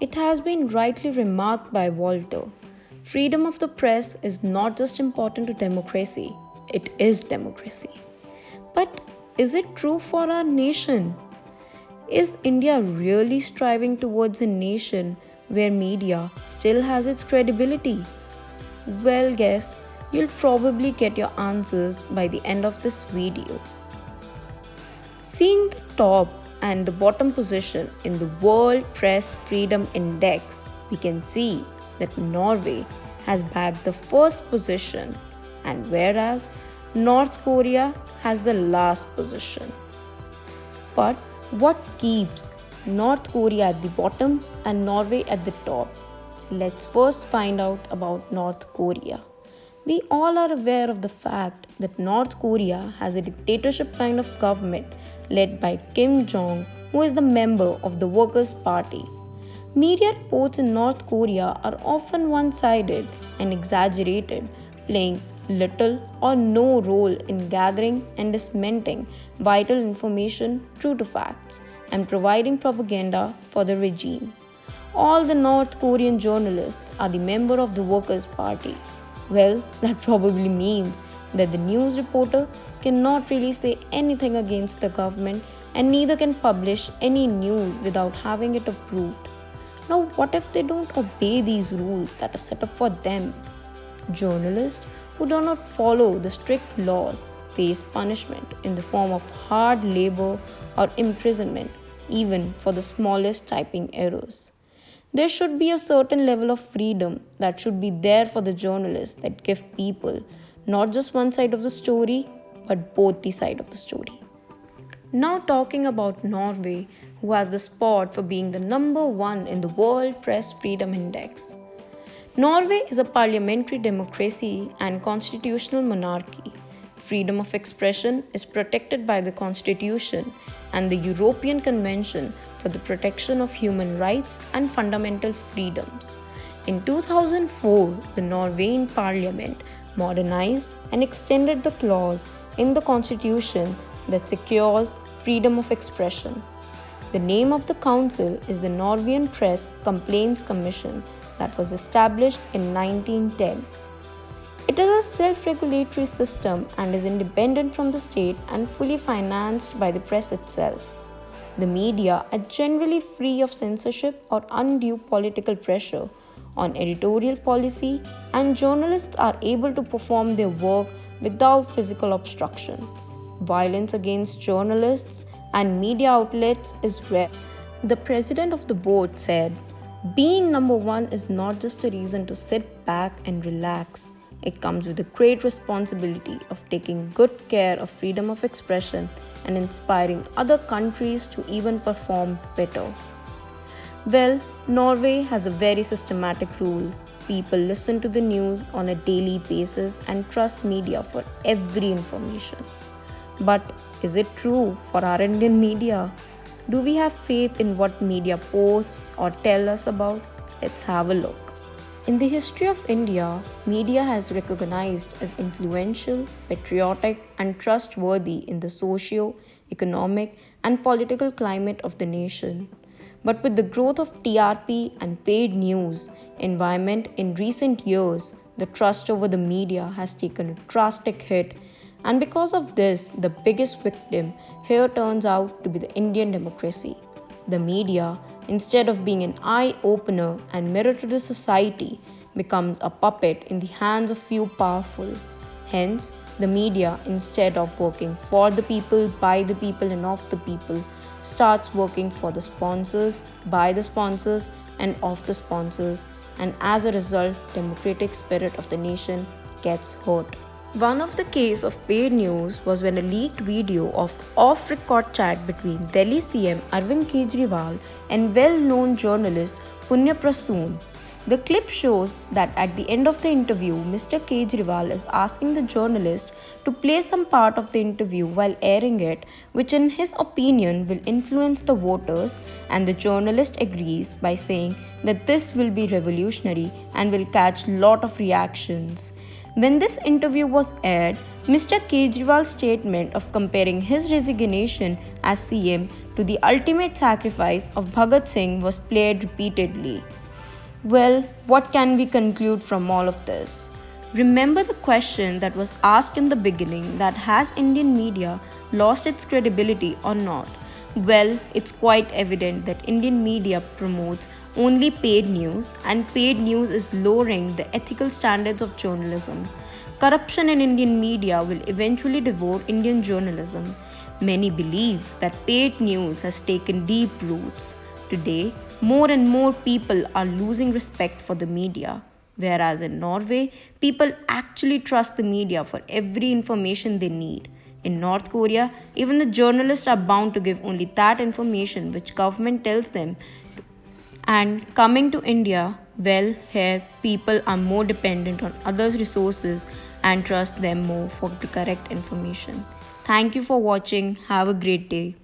It has been rightly remarked by Walter. Freedom of the press is not just important to democracy, it is democracy. But is it true for our nation? Is India really striving towards a nation where media still has its credibility? Well, guess you'll probably get your answers by the end of this video. Seeing the top and the bottom position in the World Press Freedom Index, we can see that Norway has bagged the first position, and whereas North Korea has the last position. But what keeps North Korea at the bottom and Norway at the top? Let's first find out about North Korea. We all are aware of the fact that North Korea has a dictatorship kind of government led by Kim Jong, who is the member of the Workers' Party. Media reports in North Korea are often one sided and exaggerated, playing little or no role in gathering and disseminating vital information true to facts and providing propaganda for the regime. All the North Korean journalists are the member of the Workers' Party. Well, that probably means that the news reporter cannot really say anything against the government and neither can publish any news without having it approved. Now, what if they don't obey these rules that are set up for them? Journalists who do not follow the strict laws face punishment in the form of hard labor or imprisonment, even for the smallest typing errors. There should be a certain level of freedom that should be there for the journalists that give people not just one side of the story, but both the side of the story. Now, talking about Norway, who has the spot for being the number one in the World Press Freedom Index. Norway is a parliamentary democracy and constitutional monarchy. Freedom of expression is protected by the Constitution and the European Convention for the Protection of Human Rights and Fundamental Freedoms. In 2004, the Norwegian Parliament modernized and extended the clause in the Constitution that secures freedom of expression. The name of the council is the Norwegian Press Complaints Commission that was established in 1910. It is a self-regulatory system and is independent from the state and fully financed by the press itself. The media are generally free of censorship or undue political pressure on editorial policy, and journalists are able to perform their work without physical obstruction. Violence against journalists and media outlets is rare. The president of the board said, "Being number one is not just a reason to sit back and relax. It comes with a great responsibility of taking good care of freedom of expression and inspiring other countries to even perform better." Well, Norway has a very systematic rule. People listen to the news on a daily basis and trust media for every information. But is it true for our Indian media? Do we have faith in what media posts or tell us about? Let's have a look. In the history of India, media has recognized as influential, patriotic, and trustworthy in the socio, economic, and political climate of the nation. But with the growth of TRP and paid news environment in recent years, the trust over the media has taken a drastic hit, and because of this, the biggest victim here turns out to be the Indian democracy. The media, instead of being an eye-opener and mirror to the society, becomes a puppet in the hands of few powerful. Hence, the media, instead of working for the people, by the people, and of the people, starts working for the sponsors, by the sponsors, and of the sponsors, and as a result, democratic spirit of the nation gets hurt. One of the case of paid news was when a leaked video of off-record chat between Delhi CM Arvind Kejriwal and well-known journalist Punya Prasoon. The clip shows that at the end of the interview, Mr. Kejriwal is asking the journalist to play some part of the interview while airing it, which in his opinion will influence the voters, and the journalist agrees by saying that this will be revolutionary and will catch lot of reactions. When this interview was aired, Mr. Kejriwal's statement of comparing his resignation as CM to the ultimate sacrifice of Bhagat Singh was played repeatedly. Well, what can we conclude from all of this? Remember the question that was asked in the beginning, that has Indian media lost its credibility or not? Well, it's quite evident that Indian media promotes only paid news, and paid news is lowering the ethical standards of journalism. Corruption in Indian media will eventually devour Indian journalism. Many believe that paid news has taken deep roots. Today, more and more people are losing respect for the media. Whereas in Norway, people actually trust the media for every information they need. In North Korea, even the journalists are bound to give only that information which government tells them. And coming to India, well, here people are more dependent on others' resources and trust them more for the correct information. Thank you for watching. Have a great day.